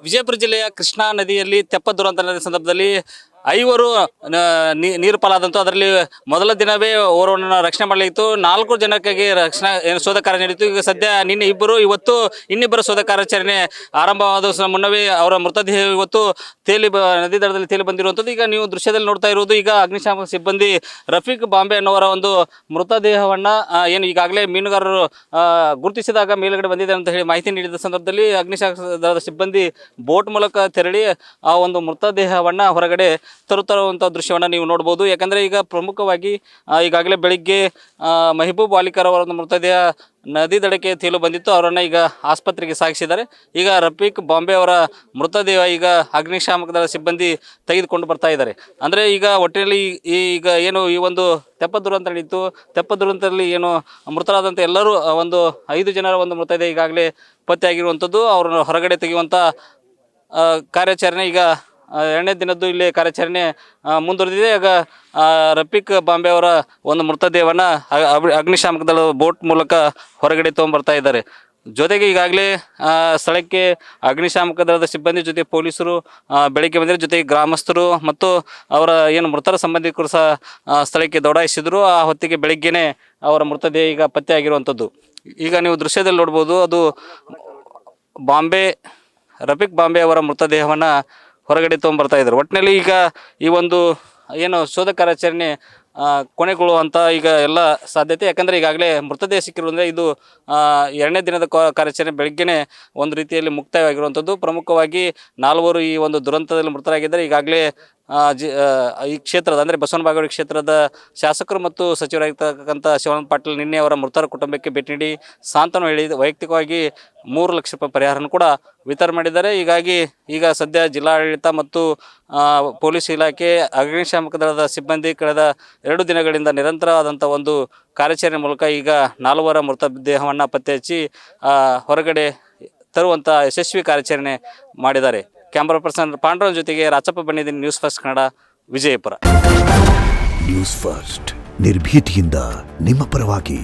ವಿಜಯಪುರ ಜಿಲ್ಲೆಯ ಕೃಷ್ಣಾ ನದಿಯಲ್ಲಿ ತೆಪ್ಪ ದುರಂತ ನಡೆದ ಸಂದರ್ಭದಲ್ಲಿ 5 ನೀರು ಪಾಲಾದಂತು. ಅದರಲ್ಲಿ ಮೊದಲ ದಿನವೇ ಓರ್ವನನ್ನು ರಕ್ಷಣೆ ಮಾಡಲಾಗಿತ್ತು. 4 ಜನಕ್ಕಾಗಿ ರಕ್ಷಣಾ ಶೋಧ ಕಾರ್ಯ ನಡೆಯಿತು. ಈಗ ಸದ್ಯ ನಿನ್ನೆ ಇಬ್ಬರು, ಇವತ್ತು ಇನ್ನಿಬ್ಬರು ಶೋಧ ಕಾರ್ಯಾಚರಣೆ ಆರಂಭವಾದ ಮುನ್ನವೇ ಅವರ ಮೃತದೇಹ ಇವತ್ತು ನದಿ ದಡದಲ್ಲಿ ತೇಲಿ ಬಂದಿರುವಂಥದ್ದು. ಈಗ ನೀವು ದೃಶ್ಯದಲ್ಲಿ ನೋಡ್ತಾ ಇರುವುದು, ಈಗ ಅಗ್ನಿಶಾಮಕ ಸಿಬ್ಬಂದಿ ರಫೀಕ್ ಬಾಂಬೆ ಅನ್ನೋರ ಒಂದು ಮೃತದೇಹವನ್ನು ಏನು ಈಗಾಗಲೇ ಮೀನುಗಾರರು ಗುರುತಿಸಿದಾಗ ಮೇಲುಗಡೆ ಬಂದಿದೆ ಅಂತ ಹೇಳಿ ಮಾಹಿತಿ ನೀಡಿದ ಸಂದರ್ಭದಲ್ಲಿ ಅಗ್ನಿಶಾಮಕ ದಳದ ಸಿಬ್ಬಂದಿ ಬೋಟ್ ಮೂಲಕ ತೆರಳಿ ಆ ಒಂದು ಮೃತದೇಹವನ್ನು ಹೊರಗಡೆ ತರುತ್ತಿರುವಂಥ ದೃಶ್ಯವನ್ನು ನೀವು ನೋಡ್ಬೋದು. ಯಾಕಂದರೆ ಈಗ ಪ್ರಮುಖವಾಗಿ ಈಗಾಗಲೇ ಬೆಳಿಗ್ಗೆ ಮೆಹಬೂಬ್ ವಾಲಿಕರ್ ಅವರ ಒಂದು ಮೃತದೇಹ ನದಿ ದಡಕ್ಕೆ ತೇಲು ಬಂದಿತ್ತು. ಅವರನ್ನು ಈಗ ಆಸ್ಪತ್ರೆಗೆ ಸಾಗಿಸಿದ್ದಾರೆ. ಈಗ ರಫೀಕ್ ಬಾಂಬೆ ಅವರ ಮೃತದೇಹ ಈಗ ಅಗ್ನಿಶಾಮಕ ದಳ ಸಿಬ್ಬಂದಿ ತೆಗೆದುಕೊಂಡು ಬರ್ತಾ ಇದ್ದಾರೆ. ಅಂದರೆ ಈಗ ಒಟ್ಟಿನಲ್ಲಿ ಈಗ ಏನು ಈ ಒಂದು ತೆಪ್ಪ ದುರಂತ ನಡೀತು, ತೆಪ್ಪ ದುರಂತದಲ್ಲಿ ಏನು ಮೃತರಾದಂಥ ಎಲ್ಲರೂ ಒಂದು 5 ಜನರ ಒಂದು ಮೃತದೇಹ ಈಗಾಗಲೇ ಪತ್ತೆಯಾಗಿರುವಂಥದ್ದು. ಅವ್ರನ್ನ ಹೊರಗಡೆ ತೆಗೆಯುವಂಥ ಕಾರ್ಯಾಚರಣೆ ಈಗ 2ನೇ ದಿನದ್ದು ಇಲ್ಲಿ ಕಾರ್ಯಾಚರಣೆ ಮುಂದುವರೆದಿದೆ. ಈಗ ರಫೀಕ್ ಬಾಂಬೆ ಅವರ ಒಂದು ಮೃತದೇಹವನ್ನು ಅಗ್ನಿಶಾಮಕ ದಳ ಬೋಟ್ ಮೂಲಕ ಹೊರಗಡೆ ತೊಗೊಂಬರ್ತಾ ಇದ್ದಾರೆ. ಜೊತೆಗೆ ಈಗಾಗಲೇ ಸ್ಥಳಕ್ಕೆ ಅಗ್ನಿಶಾಮಕ ದಳದ ಸಿಬ್ಬಂದಿ ಜೊತೆ ಪೊಲೀಸರು ಬೆಳಗ್ಗೆ ಬಂದರೆ, ಜೊತೆಗೆ ಗ್ರಾಮಸ್ಥರು ಮತ್ತು ಅವರ ಏನು ಮೃತರ ಸಂಬಂಧಿಕರು ಸಹ ಸ್ಥಳಕ್ಕೆ ದೌಡಾಯಿಸಿದರು. ಆ ಹೊತ್ತಿಗೆ ಬೆಳಗ್ಗೆನೇ ಅವರ ಮೃತದೇಹ ಈಗ ಪತ್ತೆ ಆಗಿರುವಂಥದ್ದು. ಈಗ ನೀವು ದೃಶ್ಯದಲ್ಲಿ ನೋಡ್ಬೋದು, ಅದು ರಫೀಕ್ ಬಾಂಬೆ ಅವರ ಮೃತದೇಹವನ್ನು ಹೊರಗಡೆ ತೊಗೊಂಬರ್ತಾ ಇದ್ದಾರೆ. ಒಟ್ಟಿನಲ್ಲಿ ಈಗ ಈ ಒಂದು ಏನು ಶೋಧ ಕಾರ್ಯಾಚರಣೆ ಕೊನೆಗೊಳ್ಳುವಂಥ ಈಗ ಎಲ್ಲ ಸಾಧ್ಯತೆ. ಯಾಕಂದರೆ ಈಗಾಗಲೇ ಮೃತದೇಹ ಸಿಕ್ಕಿರುವುದರಿಂದ ಇದು 2ನೇ ದಿನದ ಕಾರ್ಯಾಚರಣೆ ಬೆಳಗ್ಗೆನೇ ಒಂದು ರೀತಿಯಲ್ಲಿ ಮುಕ್ತಾಯವಾಗಿರುವಂಥದ್ದು. ಪ್ರಮುಖವಾಗಿ 4 ಈ ಒಂದು ದುರಂತದಲ್ಲಿ ಮೃತರಾಗಿದ್ದರೆ ಈಗಾಗಲೇ ಈ ಕ್ಷೇತ್ರದ ಅಂದರೆ ಬಸವನ ಬಾಗೇವಾಡಿ ಕ್ಷೇತ್ರದ ಶಾಸಕರು ಮತ್ತು ಸಚಿವರಾಗಿರ್ತಕ್ಕಂಥ ಶಿವಾನಂದ ಪಾಟೀಲ್ ನಿನ್ನೆ ಅವರ ಮೃತರ ಕುಟುಂಬಕ್ಕೆ ಭೇಟಿ ನೀಡಿ ಸಾಂತ್ವನ ಹೇಳಿ ವೈಯಕ್ತಿಕವಾಗಿ 3 ಲಕ್ಷ ರೂಪಾಯಿ ಪರಿಹಾರವನ್ನು ಕೂಡ ವಿತರಣೆ ಮಾಡಿದ್ದಾರೆ. ಹೀಗಾಗಿ ಈಗ ಸದ್ಯ ಜಿಲ್ಲಾಡಳಿತ ಮತ್ತು ಪೊಲೀಸ್ ಇಲಾಖೆ, ಅಗ್ನಿಶಾಮಕ ದಳದ ಸಿಬ್ಬಂದಿ ಕಳೆದ 2 ದಿನಗಳಿಂದ ನಿರಂತರವಾದಂಥ ಒಂದು ಕಾರ್ಯಾಚರಣೆ ಮೂಲಕ ಈಗ 4 ಮೃತದೇಹವನ್ನು ಪತ್ತೆ ಹಚ್ಚಿ ಹೊರಗಡೆ ತರುವಂಥ ಯಶಸ್ವಿ ಕಾರ್ಯಾಚರಣೆ ಮಾಡಿದ್ದಾರೆ. ಕ್ಯಾಮ್ರಾ ಪರ್ಸನ್ ಪಾಂಡ್ರನ್ ಜೊತೆಗೆ ರಾಚಪ್ಪ ಬಂದಿದ್ದೀನಿ, news first Kannada, Vijayapura. News first ನಿರ್ಭೀತಿಯಿಂದ ನಿಮ್ಮ ಪರವಾಗಿ.